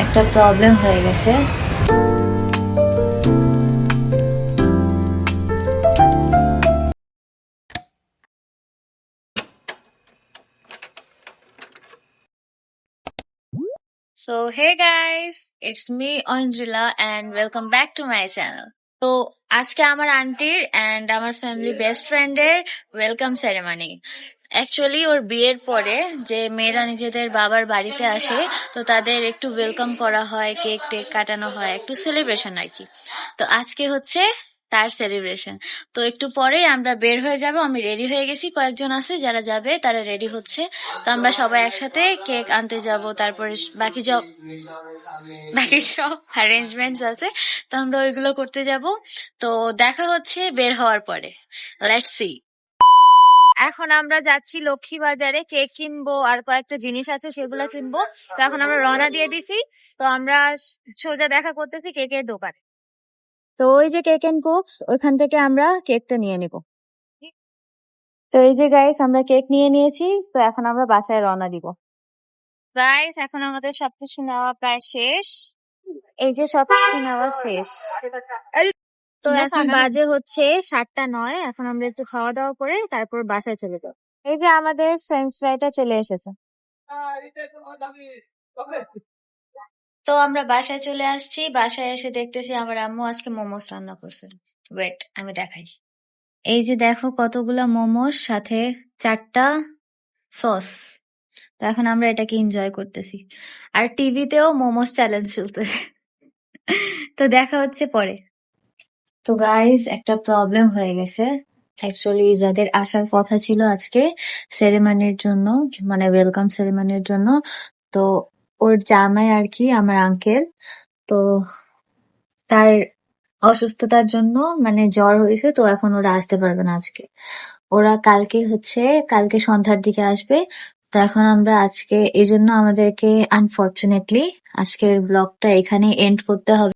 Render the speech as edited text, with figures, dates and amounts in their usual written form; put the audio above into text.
একটা প্রবলেম হয়ে গেছে। So hey guys, it's me Andrila and welcome back to my channel. তো আজকে আমার আন্টির এন্ড আমার ফ্যামিলি বেস্ট ফ্রেন্ডের ওয়েলকাম সেরেমনি। অ্যাকচুয়ালি ওর বিয়ের পরে যে মেয়েরা নিজেদের বাবার বাড়িতে আসে তো তাদের একটু ওয়েলকাম করা হয়, কেক টেক কাটানো হয়, একটু সেলিব্রেশন আর কি। তো আজকে হচ্ছে তার সেলিব্রেশন। তো একটু পরেই আমরা বের হয়ে যাব। আমি রেডি হয়ে গেছি, কয়েকজন আছে যারা যাবে তারা রেডি হচ্ছে। তো আমরা সবাই একসাথে কেক আনতে যাব, তারপরে বাকি সব অ্যারেঞ্জমেন্টস আছে, তো আমরা ওইগুলো করতে যাব। তো দেখা হচ্ছে বের হওয়ার পরে। Let's see. এখন আমরা যাচ্ছি লক্ষ্মী বাজারে, কেক কিনবো আর কয়েকটা জিনিস আছে সেগুলো কিনবো। তো এখন আমরা রওনা দিয়ে দিছি। তো আমরা সোজা দেখা করতেছি কেকের দোকানে। তো ওই যে কেক এন্ড কুকস, ওইখান থেকে আমরা কেকটা নিয়ে নিব। তো এই যে গাইস, আমরা কেক নিয়ে নিয়েছি। তো এখন আমরা বাসায় রওনা দিব। গাইস, এখন আমাদের সবকিছু নেওয়া প্রায় শেষ। এই যে সবকিছু নেওয়া শেষ। তো এখন বাজে হচ্ছে 7:09। এখন আমরা একটু খাওয়া দাওয়া করে তারপর বাসায় চলে যাবো। এই যে আমাদের ফ্রেঞ্চ ফ্রাইটা চলে এসেছে। তো আমরা বাসায় চলে আসছি। বাসায় এসে দেখতেছি আমার আম্মু আজকে মোমোস রান্না করছে। ওয়েট, আমি দেখাই। এই যে দেখো কতগুলা মোমোস, সাথে 4টা সস। তো এখন আমরা এটাকে এনজয় করতেছি। আর টিভিতেও মোমোস চ্যালেঞ্জ চলতেছে। তো দেখা হচ্ছে পরে। তো গাইস, একটা প্রবলেম হয়ে গেছে। অ্যাকচুয়ালি যাদের আসার কথা ছিল আজকে সেরেমনির জন্য, মানে ওয়েলকাম সেরেমনির জন্য, তো ওর জামাই আর কি, আমার আঙ্কেল, তো তার অসুস্থতার জন্য মানে জ্বর হয়েছে, তো এখন ওরা আসতে পারবে না আজকে। ওরা কালকে সন্ধ্যার দিকে আসবে। তো এখন আমরা আজকে এই জন্য আমাদেরকে আনফরচুনেটলি আজকের ব্লগটা এখানে এন্ড করতে হবে।